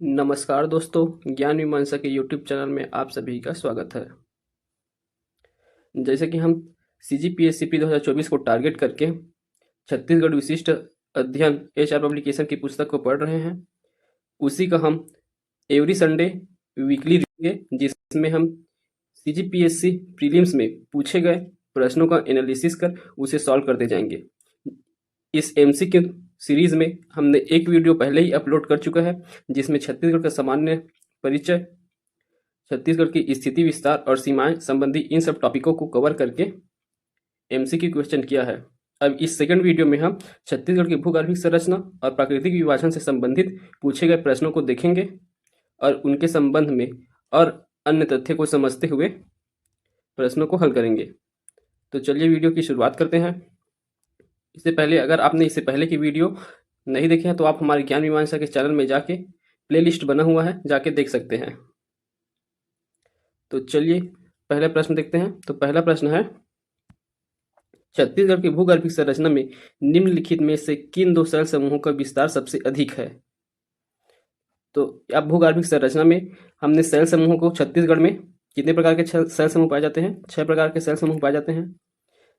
नमस्कार दोस्तों, ज्ञान मीमांसा के यूट्यूब चैनल में आप सभी का स्वागत है। जैसे कि हम CGPSCP 2024 को टारगेट करके छत्तीसगढ़ विशिष्ट अध्ययन HR पब्लिकेशन की पुस्तक को पढ़ रहे हैं, उसी का हम एवरी संडे वीकली देंगे, जिसमें हम CGPSC प्रीलिम्स में पूछे गए प्रश्नों का एनालिसिस कर उसे सॉल्व करते जाएंगे। इस MCQ सीरीज में हमने एक वीडियो पहले ही अपलोड कर चुका है, जिसमें छत्तीसगढ़ का सामान्य परिचय, छत्तीसगढ़ की स्थिति, विस्तार और सीमाएं संबंधी इन सब टॉपिकों को कवर करके MCQ क्वेश्चन किया है। अब इस सेकंड वीडियो में हम छत्तीसगढ़ की भूगर्भिक संरचना और प्राकृतिक विभाजन से संबंधित पूछे गए प्रश्नों को देखेंगे और उनके संबंध में और अन्य तथ्य को समझते हुए प्रश्नों को हल करेंगे। तो चलिए वीडियो की शुरुआत करते हैं। इससे पहले अगर आपने इससे पहले की वीडियो नहीं देखे हैं तो आप हमारे ज्ञान मीमांसा के चैनल में जाके प्लेलिस्ट बना हुआ है, जाके देख सकते हैं। तो चलिए पहले प्रश्न देखते हैं। तो पहला प्रश्न है, छत्तीसगढ़ की भूगर्भिक संरचना में निम्नलिखित में से किन दो सेल समूहों का विस्तार सबसे अधिक है? तो अब भूगर्भिक संरचना में हमने सेल समूहों को छत्तीसगढ़ में कितने प्रकार के सेल समूह पाए जाते हैं? 6 प्रकार के सेल समूह पाए जाते हैं,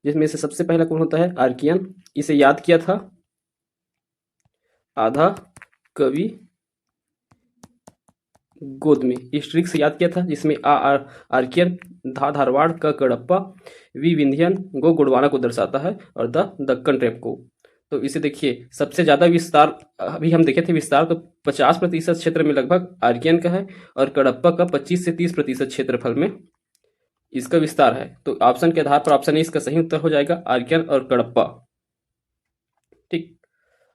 जिसमें से सबसे पहला कौन होता है? आर्कियन। इसे याद किया था आधा कवि गोद में, इस ट्रिक से याद किया था, जिसमें आर्कियन, धा धारवाड़, क कडप्पा, वी विंध्यन, गो गोंडवाना को दर्शाता है और द दक्कन ट्रैप को। तो इसे देखिए, सबसे ज्यादा विस्तार अभी हम देखे थे विस्तार, तो 50% क्षेत्र में लगभग आर्कियन का है और कडप्पा का 25 से 30% क्षेत्रफल में इसका विस्तार है। तो ऑप्शन के आधार पर ऑप्शन ए इसका सही उत्तर हो जाएगा, आर्कियन और कडप्पा। ठीक,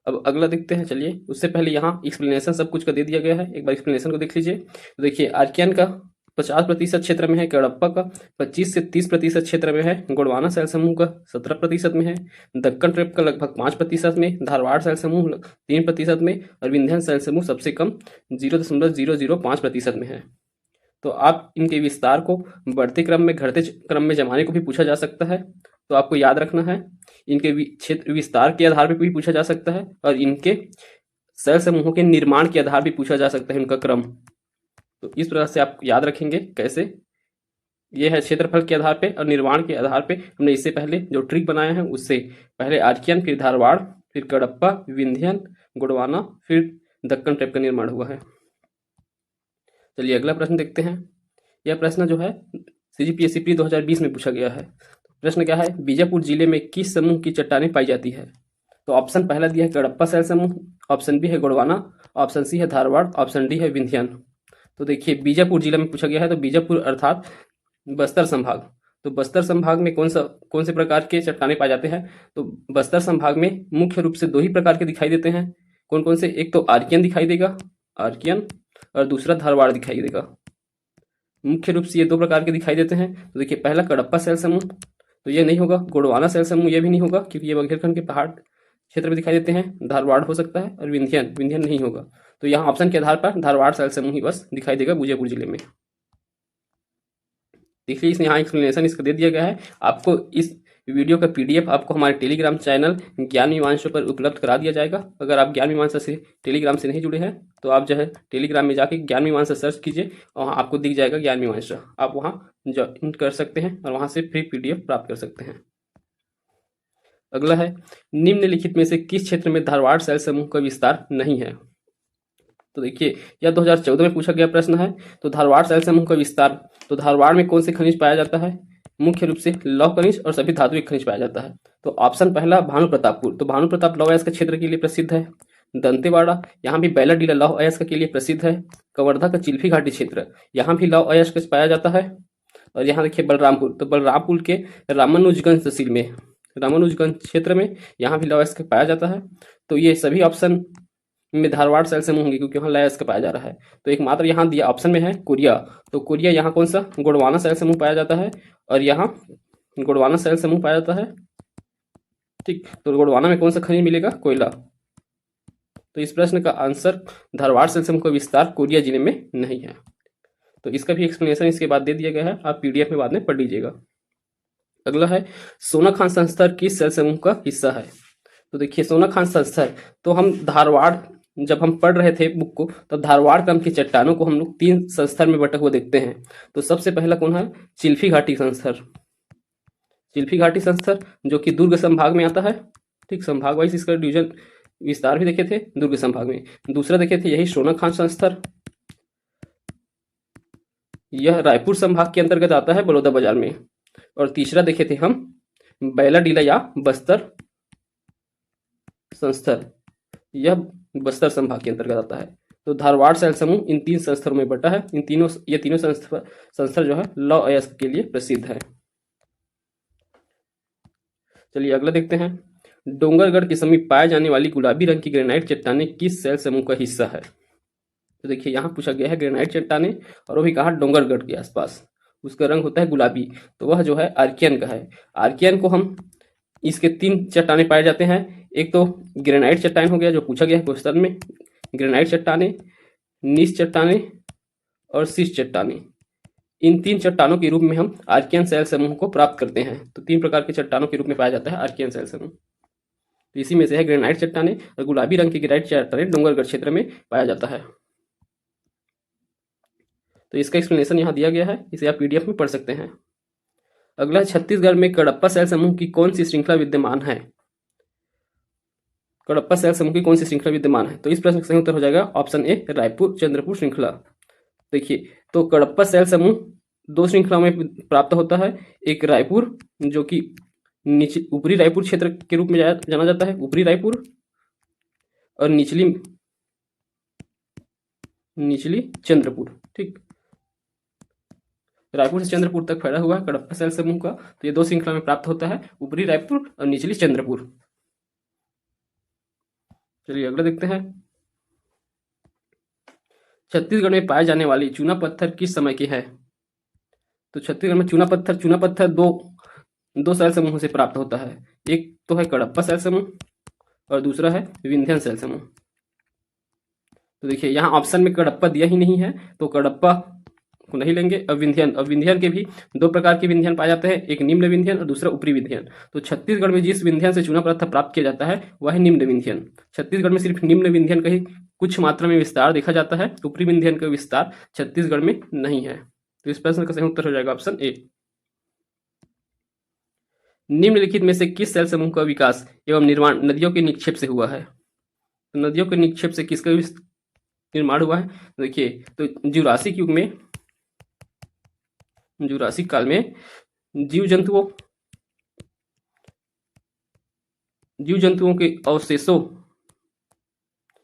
अब अगला देखते हैं। चलिए, उससे पहले यहाँ एक्सप्लेनेशन सब कुछ का दे दिया गया है, एक बार एक्सप्लेनेशन को देख लीजिए। तो देखिए, आर्कियन का 50% क्षेत्र में है, कडप्पा का 25 से 30% क्षेत्र में है, गोंडवाना सेल समूह का 17% में है, दक्कन ट्रैप का लगभग 5% में, धारवाड़ सेल समूह 3% में और विंध्यन सेल समूह सबसे कम 0.005% में है। तो आप इनके विस्तार को बढ़ते क्रम में घटते क्रम में जमाने को भी पूछा जा सकता है। तो आपको याद रखना है, इनके क्षेत्र विस्तार के आधार पर भी पूछा जा सकता है और इनके सेल समूहों के निर्माण के आधार भी पूछा जा सकता है, उनका क्रम। तो इस प्रकार से आप याद रखेंगे कैसे। ये है क्षेत्रफल के आधार पे और निर्माण के आधार पे हमने इससे पहले जो ट्रिक बनाया है, उससे पहले आर्कियन, फिर धारवाड़, फिर कडप्पा, विंध्यन, गोंडवाना, फिर दक्कन ट्रैप का निर्माण हुआ है। चलिए अगला प्रश्न देखते हैं। यह प्रश्न जो है CGPSC प्री 2020 में पूछा गया है। प्रश्न क्या है, बीजापुर जिले में किस समूह की चट्टानें पाई जाती है? तो ऑप्शन पहला दिया है कडप्पा सेल समूह, ऑप्शन बी है गोंडवाना, ऑप्शन सी है धारवाड़, ऑप्शन डी है विंध्यन। तो देखिए, बीजापुर जिला में पूछा गया है, तो बीजापुर अर्थात बस्तर संभाग। तो बस्तर संभाग में कौन से प्रकार के चट्टानें पाए जाते हैं? तो बस्तर संभाग में मुख्य रूप से 2 ही प्रकार के दिखाई देते हैं। कौन कौन से? एक तो आर्कियन दिखाई देगा, आर्कियन, और दूसरा धारवाड़ दिखाई देगा। मुख्य रूप से ये 2 प्रकार के दिखाई देते हैं। तो देखिए, पहला कडप्पा सेल समूह, तो ये नहीं होगा। गोंडवाना सेल समूह ये भी नहीं होगा, क्योंकि ये बघेलखंड के पहाड़ क्षेत्र में दिखाई देते हैं। धारवाड़ हो सकता है और विंध्यन नहीं होगा। तो यहाँ ऑप्शन के आधार पर धारवाड़ सेल समूह ही बस दिखाई देगा बीजापुर जिले में। देखिए, इसमें यहाँ एक्सप्लेनेशन इसका दे दिया गया है। आपको इस वीडियो का PDF आपको हमारे टेलीग्राम चैनल ज्ञान मीमांसा पर उपलब्ध करा दिया जाएगा। अगर आप ज्ञान मीमांसा से टेलीग्राम से नहीं जुड़े हैं तो आप जो है टेलीग्राम में जाके ज्ञान मीमांसा सर्च कीजिए और वहाँ आपको दिख जाएगा ज्ञान मीमांसा। आप वहाँ ज्वाइन कर सकते हैं और वहाँ से फ्री PDF प्राप्त कर सकते हैं। अगला है, निम्नलिखित में से किस क्षेत्र में धारवाड़ सेल समूह का विस्तार नहीं है? तो देखिए, यह 2014 में पूछा गया प्रश्न है। तो धारवाड़ सेल समूह का विस्तार, तो धारवाड़ में कौन से खनिज पाया जाता है? मुख्य रूप से लौह खनिज और सभी धात्विक खनिज पाया जाता है। तो ऑप्शन पहला भानु प्रतापपुर, तो भानु प्रताप लौह अयस्क क्षेत्र के लिए प्रसिद्ध है। दंतेवाड़ा, यहाँ भी बैलाडीला लौह अयस्क के लिए प्रसिद्ध है। कवर्धा का चिल्फी घाटी क्षेत्र, यहाँ भी लौह अयस्क पाया जाता है। और यहाँ देखिए बलरामपुर, तो बलरामपुर के रामानुजगंज तहसील में, रामानुजगंज क्षेत्र में यहाँ भी लौह अयस्क पाया जाता है। तो ये सभी ऑप्शन में धारवाड़ सेल समूह होंगे, क्योंकि वहाँ लौह अयस्क पाया जा रहा है। तो एकमात्र यहाँ दिया ऑप्शन में है कोरिया, तो कोरिया यहाँ कौन सा? गोंडवाना सेल समूह पाया जाता है और यहाँ गोंडवाना सेल समूह पाया जाता है। ठीक, तो गोंडवाना में कौन सा खनिज मिलेगा? कोयला। तो इस प्रश्न का आंसर धारवाड़ सेल समूह का विस्तार कोरिया जिले में नहीं है। तो इसका भी एक्सप्लेनेशन इसके बाद दे दिया गया है, आप PDF में बाद में पढ़ लीजिएगा। अगला है, सोनाखान संस्थर किस सेल समूह का हिस्सा है? तो देखिए, सोनाखान संस्थर तो हम धारवाड़ जब हम पढ़ रहे थे बुक को, तब धारवाड़ क्रम की चट्टानों को हम लोग 3 संस्तर में बटा हुआ देखते हैं। तो सबसे पहला कौन है? चिल्फी घाटी संस्तर। चिल्फी घाटी संस्तर जो कि दुर्ग संभाग में आता है। ठीक, संभाग वाइज इसका डिवीजन विस्तार भी देखे थे दुर्ग संभाग में। दूसरा देखे थे यही सोनाखान संस्तर, यह रायपुर संभाग के अंतर्गत आता है, बलौदा बाजार में। और तीसरा देखे थे हम बैलाडीला या बस्तर संस्तर, यह बस्तर संभाग के अंतर्गत आता है। तो धारवाड़ शैल समूह इन 3 संस्थरों में बटा है। ये तीनों संस्तर जो है लौह अयस्क के लिए प्रसिद्ध है। चलिए अगला देखते हैं। डोंगरगढ़ के समीप पाए जाने वाली गुलाबी रंग की ग्रेनाइट चट्टानें किस शैल समूह का हिस्सा है? तो देखिए यहाँ पूछा गया है ग्रेनाइट चट्टानें, और वो भी कहा डोंगरगढ़ के आसपास, उसका रंग होता है गुलाबी, तो वह जो है आर्कियन का है। आर्कियन को हम इसके 3 चट्टानें पाए जाते हैं। एक तो ग्रेनाइट चट्टान हो गया जो पूछा गया है क्वेश्चन में, ग्रेनाइट चट्टानें, नीस चट्टानें और शीश चट्टानें। इन 3 चट्टानों के रूप में हम आर्कियन शैल समूह को प्राप्त करते हैं। तो 3 प्रकार के चट्टानों के रूप में पाया जाता है आर्कियन शैल समूह। तो इसी में से है ग्रेनाइट चट्टानें, और गुलाबी रंग की ग्रेनाइट चट्टानें डोंगरगढ़ क्षेत्र में पाया जाता है। तो इसका एक्सप्लेनेशन यहाँ दिया गया है, इसे आप पीडीएफ में पढ़ सकते हैं। अगला, छत्तीसगढ़ में कडप्पा शैल समूह की कौन सी श्रृंखला विद्यमान है? कडप्पा शैल समूह की कौन सी श्रृंखला विद्यमान है? तो इस प्रश्न का सही उत्तर हो जाएगा ऑप्शन ए, रायपुर चंद्रपुर श्रृंखला। देखिए, तो कडप्पा शैल समूह 2 श्रृंखला में प्राप्त होता है। एक रायपुर जो कि नीचे ऊपरी रायपुर क्षेत्र के रूप में जाना जाता है, ऊपरी रायपुर, और निचली चंद्रपुर। ठीक, रायपुर से चंद्रपुर तक फैला हुआ है कडप्पा शैल समूह का। तो ये 2 श्रृंखला में प्राप्त होता है, ऊपरी रायपुर और निचली चंद्रपुर। चलिए अगला देखते हैं। छत्तीसगढ़ में पाए जाने वाली चूना पत्थर किस समय की है? तो छत्तीसगढ़ में चूना पत्थर दो शैल समूहों से प्राप्त होता है। एक तो है कडप्पा शैल समूह और दूसरा है विंध्यन शैल समूह। तो देखिए यहाँ ऑप्शन में कडप्पा दिया ही नहीं है, तो कडप्पा को नहीं लेंगे। अब विंध्यन के भी 2 प्रकार के विंध्यन पाए जाते हैं, एक निम्न विंध्यन और दूसरा ऊपरी विंध्यन। तो छत्तीसगढ़ में जिस विंध्यन से चूना पत्थर प्राप्त किया जाता है वह है निम्न विंध्यन। छत्तीसगढ़ में सिर्फ निम्न विंध्यन का ही कुछ मात्रा में विस्तार देखा जाता है, ऊपरी विंध्यन का विस्तार छत्तीसगढ़ में नहीं है। तो इस प्रश्न का सही उत्तर हो जाएगा ऑप्शन ए। निम्नलिखित में से किस शैल समूह का विकास एवं निर्माण नदियों के निक्षेप से हुआ है? तो नदियों के निक्षेप से किसका निर्माण हुआ है? देखिए, तो जुरासिक काल में जीव जंतुओं के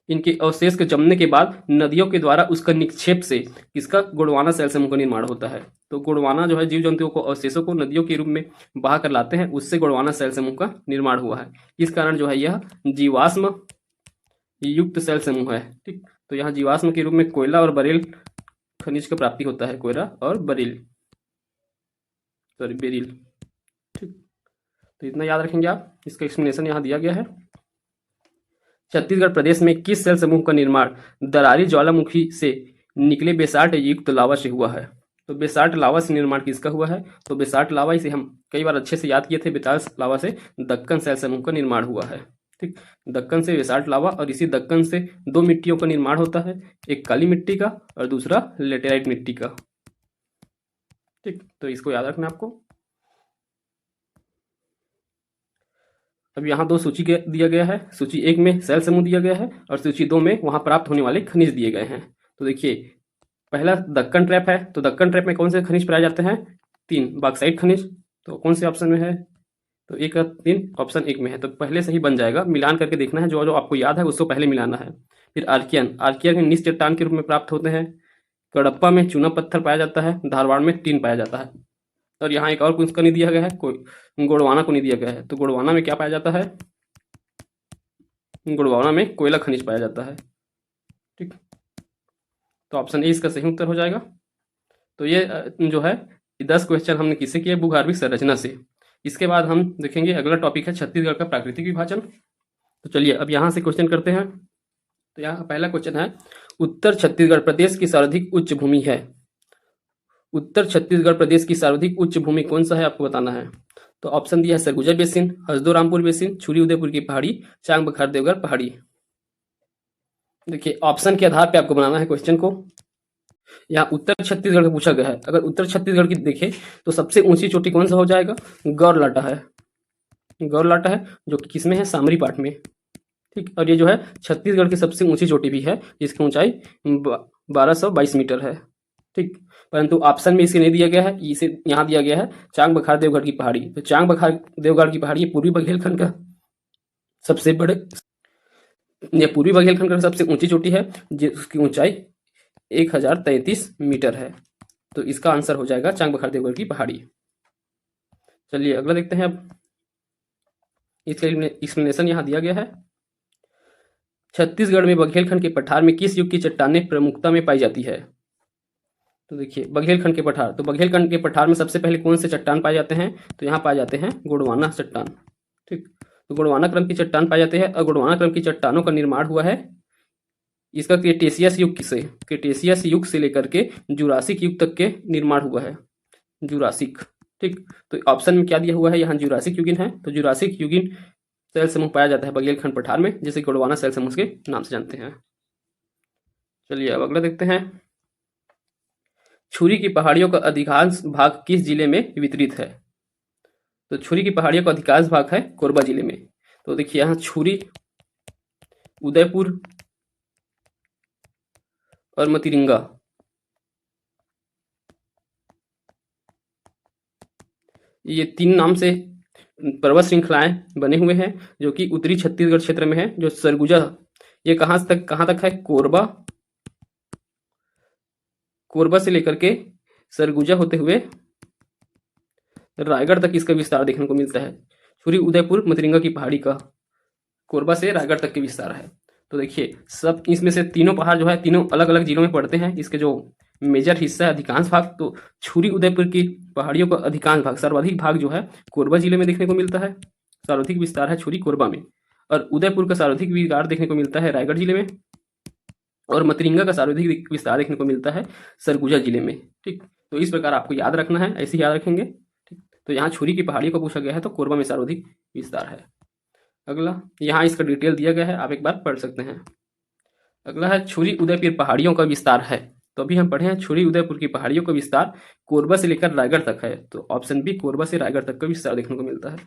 इनके अवशेष के जमने के बाद नदियों के द्वारा उसका निक्षेप से किसका गोंडवाना शैल समूह का निर्माण होता है। तो गोंडवाना जो है जीव जंतुओं को अवशेषों को नदियों के रूप में बहा कर लाते हैं, उससे गोंडवाना शैल समूह का निर्माण हुआ है। इस कारण जो है यह जीवाश्म युक्त शैल समूह है। ठीक, तो यहाँ जीवाश्म के रूप में कोयला और बरेल खनिज का प्राप्ति होता है, कोयला और बेरिल। ठीक, तो इतना याद रखेंगे आप। इसका एक्सप्लेनेशन यहाँ दिया गया है। छत्तीसगढ़ प्रदेश में किस शैल समूह का निर्माण दरारी ज्वालामुखी से निकले बेसाल्ट युक्त लावा से हुआ है? तो बेसाल्ट लावा से निर्माण किसका हुआ है? तो बेसाल्ट लावा, इसे हम कई बार अच्छे से याद किए थे, बेसाल्ट लावा से दक्कन शैल समूह का निर्माण हुआ है। ठीक, दक्कन से बेसाल्ट लावा, और इसी दक्कन से 2 मिट्टियों का निर्माण होता है, एक काली मिट्टी का और दूसरा लेटेराइट मिट्टी का। ठीक, तो इसको याद रखना आपको। अब यहाँ 2 सूची दिया गया है। सूची 1 में शैल समूह दिया गया है और सूची 2 में वहां प्राप्त होने वाले खनिज दिए गए हैं। तो देखिए, पहला दक्कन ट्रैप है, तो दक्कन ट्रैप में कौन से खनिज पाए जाते हैं? 3 बॉक्साइट खनिज। तो कौन से ऑप्शन में है? तो 1 और 3 ऑप्शन 1 में है, तो पहले से ही बन जाएगा। मिलान करके देखना है, जो जो आपको याद है उसको पहले मिलाना है। फिर आर्कियन निस चट्टान के रूप में प्राप्त होते हैं। कडप्पा में चूना पत्थर पाया जाता है, धारवाड़ में टीन पाया जाता है। और यहाँ एक और कुछ का नहीं दिया गया है, कोई गोंडवाना को नहीं दिया गया है। तो गोंडवाना में क्या पाया जाता है? गोंडवाना में कोयला खनिज पाया जाता है। ठीक, तो ऑप्शन ए इसका सही उत्तर हो जाएगा। तो ये जो है 10 क्वेश्चन हमने किससे किए? भूगर्भिक संरचना से। इसके बाद हम देखेंगे अगला टॉपिक है छत्तीसगढ़ का प्राकृतिक विभाजन। तो चलिए अब यहाँ से क्वेश्चन करते हैं। तो यहाँ पहला क्वेश्चन है, उत्तर छत्तीसगढ़ प्रदेश की सर्वाधिक उच्च भूमि है। उत्तर छत्तीसगढ़ प्रदेश की सर्वाधिक उच्च भूमि कौन सा है, आपको बताना है। तो ऑप्शन दिया है सरगुजा बेसिन, हसदो रामपुर बेसिन, छुरी उदयपुर की पहाड़ी, चांग बखार देवगढ़ पहाड़ी। देखिए ऑप्शन के आधार पे आपको बनाना है क्वेश्चन को। यहाँ उत्तर छत्तीसगढ़ का पूछा गया है। अगर उत्तर छत्तीसगढ़ की देखें तो सबसे ऊंची चोटी कौन सा हो जाएगा? गौरलाटा है। गौरलाटा है जो कि किसमें है? सामरी पाठ में। ठीक, और ये जो है छत्तीसगढ़ की सबसे ऊंची चोटी भी है जिसकी ऊंचाई 1222 मीटर है। ठीक, परंतु ऑप्शन में इसे नहीं दिया गया है, इसे यहाँ दिया गया है चांग बखार देवगढ़ की पहाड़ी। तो चांग बखार देवगढ़ की पहाड़ी पूर्वी बघेलखंड का सबसे बड़े, ये पूर्वी बघेलखंड का सबसे ऊंची चोटी है जिसकी ऊंचाई 1033 मीटर है। तो इसका आंसर हो जाएगा चांग बखार देवगढ़ की पहाड़ी। चलिए अगला देखते हैं। अब इसका एक्सप्लेनेशन यहाँ दिया गया है। छत्तीसगढ़ में बघेलखंड के पठार में किस युग की चट्टानें प्रमुखता में पाई जाती है? तो देखिए बघेलखंड के पठार, तो बघेलखंड के पठार में सबसे पहले कौन से चट्टान पाए जाते हैं? तो यहाँ पाए जाते हैं गोंडवाना चट्टान। ठीक, तो गोंडवाना क्रम की चट्टान पाए जाते हैं और गोंडवाना क्रम की चट्टानों का निर्माण हुआ है इसका क्रेटेशियस युग से लेकर के जुरासिक युग तक के निर्माण हुआ है। जुरासिक। ठीक, तो ऑप्शन में क्या दिया हुआ है? यहाँ जुरासिक युगीन है। तो जुरासिक युगीन शैल समूह पाया जाता है बघेलखंड पठार में, जिसे गोंडवाना शैल समूह के नाम से जानते हैं। चलिए अब अगला देखते हैं। छुरी की पहाड़ियों का अधिकांश भाग किस जिले में वितरित है? तो छुरी की पहाड़ियों का अधिकांश भाग है कोरबा जिले में। तो देखिए यहाँ छुरी, उदयपुर और मतिरिंगा, ये तीन नाम से पर्वत श्रृंखलाएं बने हुए हैं जो कि उत्तरी छत्तीसगढ़ क्षेत्र में है। जो सरगुजा, ये कहाँ तक है? कोरबा से लेकर के सरगुजा होते हुए रायगढ़ तक इसका विस्तार देखने को मिलता है। छुरी, उदयपुर, मतिरिंगा की पहाड़ी का कोरबा से रायगढ़ तक के विस्तार है। तो देखिए सब इसमें से तीनों पहाड़ जो है तीनों अलग अलग जिलों में पड़ते हैं। इसके जो मेजर हिस्सा है, अधिकांश भाग, तो छुरी उदयपुर की पहाड़ियों का अधिकांश भाग, सर्वाधिक भाग जो है कोरबा जिले में देखने को मिलता है। सर्वाधिक विस्तार है छुरी कोरबा में। और उदयपुर का सर्वाधिक विस्तार देखने को मिलता है रायगढ़ जिले में। और मतिरिंगा का सर्वाधिक विस्तार देखने को मिलता है सरगुजा जिले में। ठीक, तो इस प्रकार आपको याद रखना है, ऐसे ही याद रखेंगे। ठीक, तो यहाँ छुरी की पहाड़ियों को पूछा गया है तो कोरबा में सर्वाधिक विस्तार है। अगला यहाँ इसका डिटेल दिया गया है, आप एक बार पढ़ सकते हैं। अगला है छुरी उदयपुर पहाड़ियों का विस्तार है। तो अभी हम पढ़े हैं छुरी उदयपुर की पहाड़ियों का विस्तार कोरबा से लेकर रायगढ़ तक है। तो ऑप्शन बी, कोरबा से रायगढ़ तक का विस्तार देखने को मिलता है।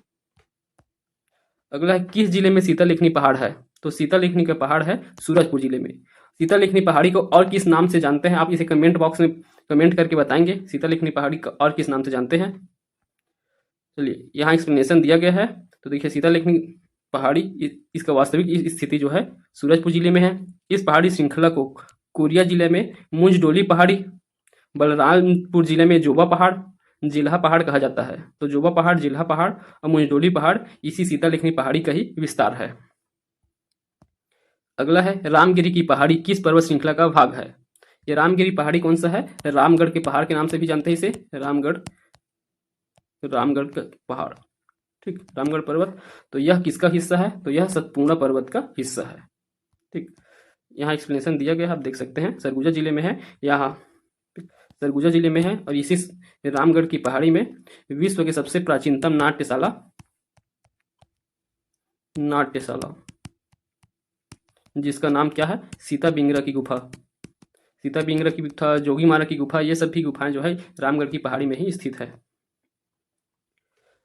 अगला है किस जिले में सीता लेखनी पहाड़ है? तो सीता लेखनी का पहाड़ है सूरजपुर जिले में। सीता लेखनी पहाड़ी को और किस नाम से जानते हैं? आप इसे कमेंट बॉक्स में कमेंट करके बताएंगे सीता लेखनी पहाड़ी को और किस नाम से जानते हैं। चलिए यहाँ एक्सप्लेनेशन दिया गया है। तो देखिए सीता लेखनी पहाड़ी, इसका वास्तविक स्थिति जो है सूरजपुर जिले में है। इस पहाड़ी श्रृंखला को कोरिया जिले में मुंजडोली पहाड़ी, बलरामपुर जिले में जोबा पहाड़, जिल्हा पहाड़ कहा जाता है। तो जोबा पहाड़, जिल्हा पहाड़ और मुंजडोली पहाड़ इसी सीता लेखनी पहाड़ी का ही विस्तार है। अगला है रामगिरी की पहाड़ी किस पर्वत श्रृंखला का भाग है? ये रामगिरी पहाड़ी कौन सा है? रामगढ़ के पहाड़ के नाम से भी जानते हैं इसे, रामगढ़ का पहाड़। ठीक, रामगढ़ पर्वत। तो यह किसका हिस्सा है? तो यह सतपूर्णा पर्वत का हिस्सा है। ठीक, यहाँ एक्सप्लेनेशन दिया गया है, आप देख सकते हैं। सरगुजा जिले में है, यहाँ सरगुजा जिले में है। और इसी रामगढ़ की पहाड़ी में विश्व के सबसे प्राचीनतम नाट्यशाला जिसका नाम क्या है? सीता बिंगरा की गुफा। सीता बिंगरा की गुफा, जोगी मारा की गुफा, ये सभी गुफाएं जो है रामगढ़ की पहाड़ी में ही स्थित है।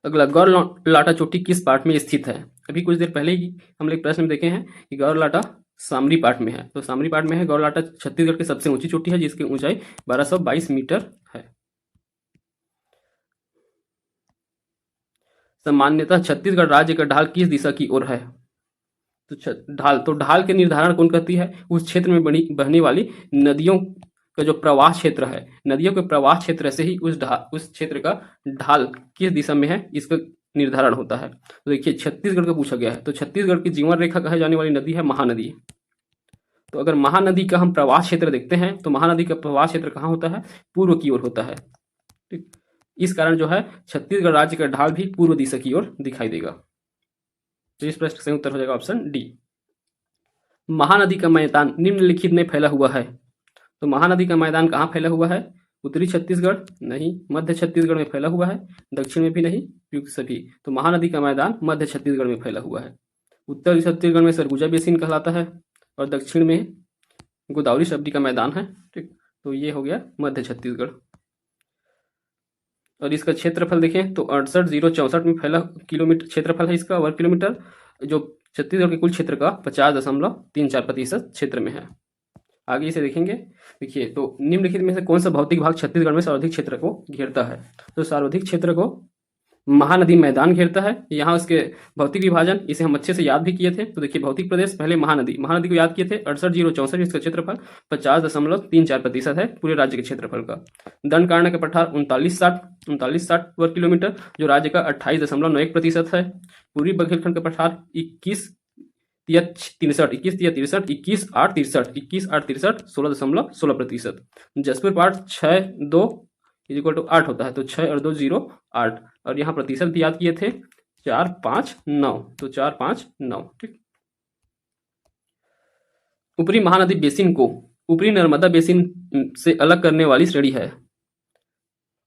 अगला गौरलाटा चोटी किस पाठ में स्थित है? अभी कुछ देर पहले ही हम लोग प्रश्न में देखे हैं कि गौरलाटा सामरी पाठ में है। तो सामरी पाठ में है गौरलाटा, छत्तीसगढ़ की सबसे ऊंची चोटी है जिसकी ऊंचाई 1222 मीटर है। सामान्यतः छत्तीसगढ़ राज्य का ढाल किस दिशा की ओर है? तो ढाल के निर्धारण कौन करती है? उस क्षेत्र में बहने वाली नदियों का जो प्रवाह क्षेत्र है, नदियों के प्रवाह क्षेत्र से ही उस क्षेत्र का ढाल किस दिशा में है इसका निर्धारण होता है। तो देखिए छत्तीसगढ़ का पूछा गया है। तो छत्तीसगढ़ की जीवन रेखा कहे जाने वाली नदी है महानदी। तो अगर महानदी का हम प्रवाह क्षेत्र देखते हैं तो महानदी का प्रवाह क्षेत्र कहाँ होता है? पूर्व की ओर होता है। ठीक, इस कारण जो है छत्तीसगढ़ राज्य का ढाल भी पूर्व दिशा की ओर दिखाई देगा। तो इस प्रश्न का सही उत्तर हो जाएगा ऑप्शन डी। महानदी का मैदान निम्नलिखित में फैला हुआ है। तो महानदी का मैदान कहाँ फैला हुआ है? उत्तरी छत्तीसगढ़ नहीं, मध्य छत्तीसगढ़ में फैला हुआ है, दक्षिण में भी नहीं, युक्त सभी। तो महानदी का मैदान मध्य छत्तीसगढ़ में फैला हुआ है। उत्तरी छत्तीसगढ़ में सरगुजा बेसिन कहलाता है और दक्षिण में गोदावरी शबरी का मैदान है। ठीक, तो ये हो गया मध्य छत्तीसगढ़। और इसका क्षेत्रफल देखें तो 68,064 में फैला किलोमीटर क्षेत्रफल है इसका, वर्ग किलोमीटर, जो छत्तीसगढ़ के कुल क्षेत्र का 50.34% क्षेत्र में है। आगे इसे देखेंगे। देखिए, तो निम्नलिखित में से कौन सा भौतिक भाग छत्तीसगढ़ में सर्वाधिक क्षेत्र को घेरता है? तो सर्वाधिक क्षेत्र को महानदी मैदान घेरता है। यहाँ उसके भौतिक विभाजन, इसे हम अच्छे से याद भी किए थे। तो देखिए, भौतिक प्रदेश पहले महानदी को याद किए थे। 68,064 इसका क्षेत्रफल 50.34% है पूरे राज्य के क्षेत्रफल का। दंडकारण्य का पठार 3960 वर्ग किलोमीटर, जो राज्य का 28.91% है। पूर्वी बघेलखंड का पठार 21,863 16.16%। जसपुर पाठ 6.2 = 8 होता है, तो 6 और 2 0 8। और यहाँ प्रतिशत भी याद किए थे 459, तो 459। ठीक, ऊपरी महानदी बेसिन को ऊपरी नर्मदा बेसिन से अलग करने वाली श्रेणी है।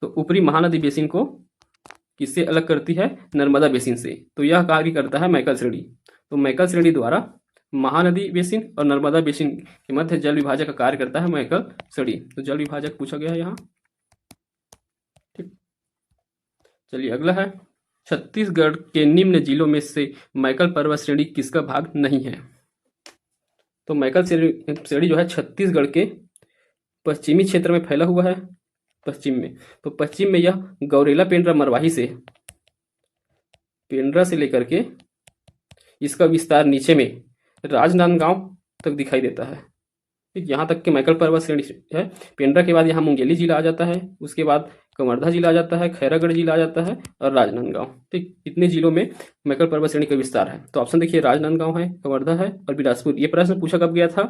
तो ऊपरी महानदी बेसिन को किससे अलग करती है? नर्मदा बेसिन से। तो यह कार्य करता है मैकल श्रेणी। तो मैकल श्रेणी द्वारा महानदी बेसिन और नर्मदा बेसिन के मध्य जल विभाजक का कार्य करता है मैकल श्रेणी। तो जल विभाजक पूछा गया है यहाँ। ठीक, चलिए अगला है, छत्तीसगढ़ के निम्न जिलों में से मैकल पर्वत श्रेणी किसका भाग नहीं है? तो मैकल श्रेणी जो है छत्तीसगढ़ के पश्चिमी क्षेत्र में फैला हुआ है, पश्चिम में। तो पश्चिम में यह गौरेला पेंड्रा मरवाही से, पेंड्रा से लेकर के इसका विस्तार नीचे में राजनांदगांव तक दिखाई देता है। ठीक, यहाँ तक के मैकल पर्वत श्रेणी है। पेंड्रा के बाद यहाँ मुंगेली जिला आ जाता है, उसके बाद कवर्धा जिला आ जाता है, खैरागढ़ जिला आ जाता है और राजनांदगांव। ठीक, इतने जिलों में मैकल पर्वत श्रेणी का विस्तार है। तो ऑप्शन देखिए, राजनांदगांव है, कवर्धा है और बिलासपुर। ये प्रश्न पूछा कब गया था?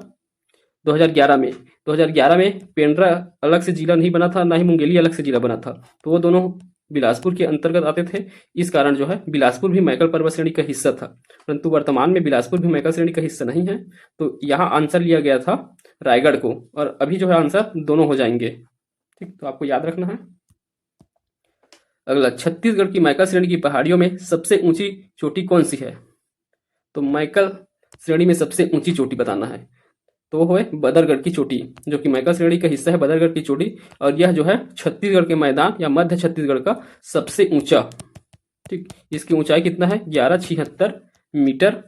2011 में। 2011 में पेंड्रा अलग से जिला नहीं बना था, ना ही मुंगेली अलग से जिला बना था। तो वो दोनों बिलासपुर के अंतर्गत आते थे। इस कारण जो है बिलासपुर भी मैकल पर्वत श्रेणी का हिस्सा था, परंतु वर्तमान में बिलासपुर भी मैकल श्रेणी का हिस्सा नहीं है। तो यहाँ आंसर लिया गया था रायगढ़ को, और अभी जो है आंसर दोनों हो जाएंगे। ठीक, तो आपको याद रखना है। अगला, छत्तीसगढ़ की मैकल श्रेणी की पहाड़ियों में सबसे ऊंची चोटी कौन सी है? तो मैकल श्रेणी में सबसे ऊंची चोटी बताना है, तो वो है बदरगढ़ की चोटी, जो कि मैकल श्रेणी का हिस्सा है, बदरगढ़ की चोटी। और यह जो है छत्तीसगढ़ के मैदान या मध्य छत्तीसगढ़ का सबसे ऊंचा, ठीक, इसकी ऊंचाई कितना है? 1176 मीटर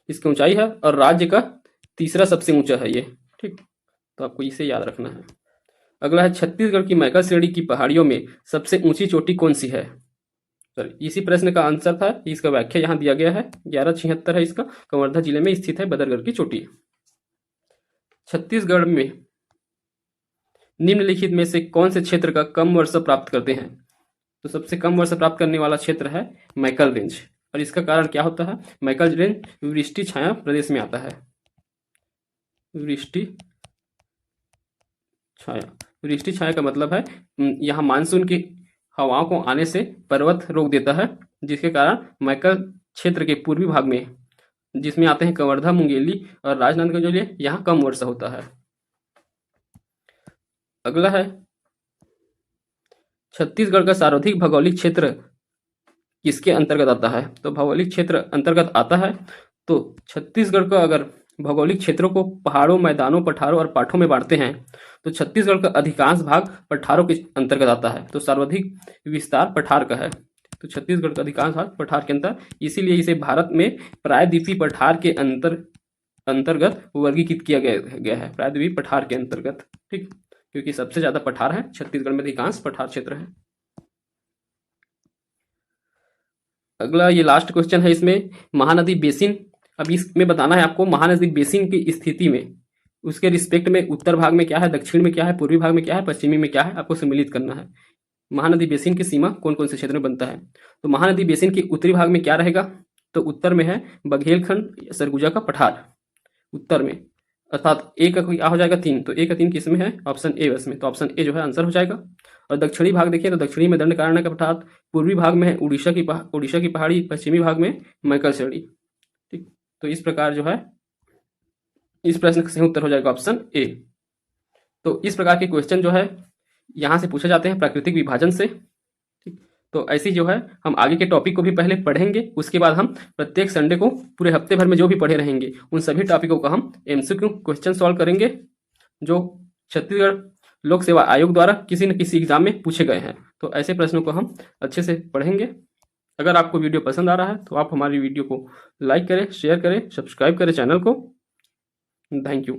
इसकी ऊंचाई है, और राज्य का तीसरा सबसे ऊंचा है ये। ठीक, तो आपको इसे याद रखना है। अगला है, छत्तीसगढ़ की मैकल श्रेणी की पहाड़ियों में सबसे ऊंची चोटी कौन सी है? सॉरी, इसी प्रश्न का आंसर था, इसका व्याख्या यहाँ दिया गया है। 1176 है इसका, कवर्धा जिले में स्थित है बदरगढ़ की चोटी। छत्तीसगढ़ में निम्नलिखित में से कौन से क्षेत्र का कम वर्षा प्राप्त करते हैं? तो सबसे कम वर्षा प्राप्त करने वाला क्षेत्र है मैकल रेंज। और इसका कारण क्या होता है? मैकल रेंज वृष्टि छाया प्रदेश में आता है। वृष्टि छाया का मतलब है यहाँ मानसून की हवाओं को आने से पर्वत रोक देता है, जिसके कारण मैकल क्षेत्र के पूर्वी भाग में, जिसमें आते हैं कवर्धा, मुंगेली और राजनांदगांव जिले, यहाँ कम वर्षा होता है। अगला है, छत्तीसगढ़ का सर्वाधिक भौगोलिक क्षेत्र किसके अंतर्गत आता है? तो भौगोलिक क्षेत्र अंतर्गत आता है, तो छत्तीसगढ़ का अगर भौगोलिक क्षेत्रों को पहाड़ों, मैदानों, पठारों और पाठों में बांटते हैं, तो छत्तीसगढ़ का अधिकांश भाग पठारों के अंतर्गत आता है। तो सर्वाधिक विस्तार पठार का है। तो छत्तीसगढ़ का अधिकांश भाग पठार के अंतर, इसीलिए इसे भारत में प्रायद्वीपीय पठार के अंतर्गत वर्गीकृत किया गया है, प्रायद्वीपीय पठार के अंतर्गत। ठीक, क्योंकि सबसे ज्यादा पठार है, छत्तीसगढ़ में अधिकांश पठार क्षेत्र है। अगला, ये लास्ट क्वेश्चन है इसमें, महानदी बेसिन। अब इसमें बताना है आपको महानदी बेसिन की स्थिति में, उसके रिस्पेक्ट में उत्तर भाग में क्या है, दक्षिण में क्या है, पूर्वी भाग में क्या है, पश्चिमी में क्या है, आपको सम्मिलित करना है। महानदी बेसिन की सीमा कौन कौन से क्षेत्र में बनता है? तो महानदी बेसिन के उत्तरी भाग में क्या रहेगा? तो उत्तर में है बघेलखंड, सरगुजा का पठार उत्तर में, अर्थात ए का क्या हो जाएगा? 3। तो ए का 3 किस में है? ऑप्शन ए बस में। तो ऑप्शन ए जो है आंसर हो जाएगा। और दक्षिणी भाग देखिए, तो दक्षिणी में दंडकारण्य का पठार, पूर्वी भाग में है उड़ीसा की पहाड़ी, पश्चिमी भाग में मैकल श्रेणी। ठीक, तो इस प्रकार जो है इस प्रश्न का सही उत्तर हो जाएगा ऑप्शन ए। तो इस प्रकार के क्वेश्चन जो है यहाँ से पूछे जाते हैं प्राकृतिक विभाजन से। ठीक, तो ऐसी जो है हम आगे के टॉपिक को भी पहले पढ़ेंगे, उसके बाद हम प्रत्येक संडे को पूरे हफ्ते भर में जो भी पढ़े रहेंगे उन सभी टॉपिकों का हम एमसीक्यू क्वेश्चन सॉल्व करेंगे जो छत्तीसगढ़ लोक सेवा आयोग द्वारा किसी न किसी एग्जाम में पूछे गए हैं। तो ऐसे प्रश्नों को हम अच्छे से पढ़ेंगे। अगर आपको वीडियो पसंद आ रहा है तो आप हमारी वीडियो को लाइक करें, शेयर करें, सब्सक्राइब करें चैनल को। Thank you.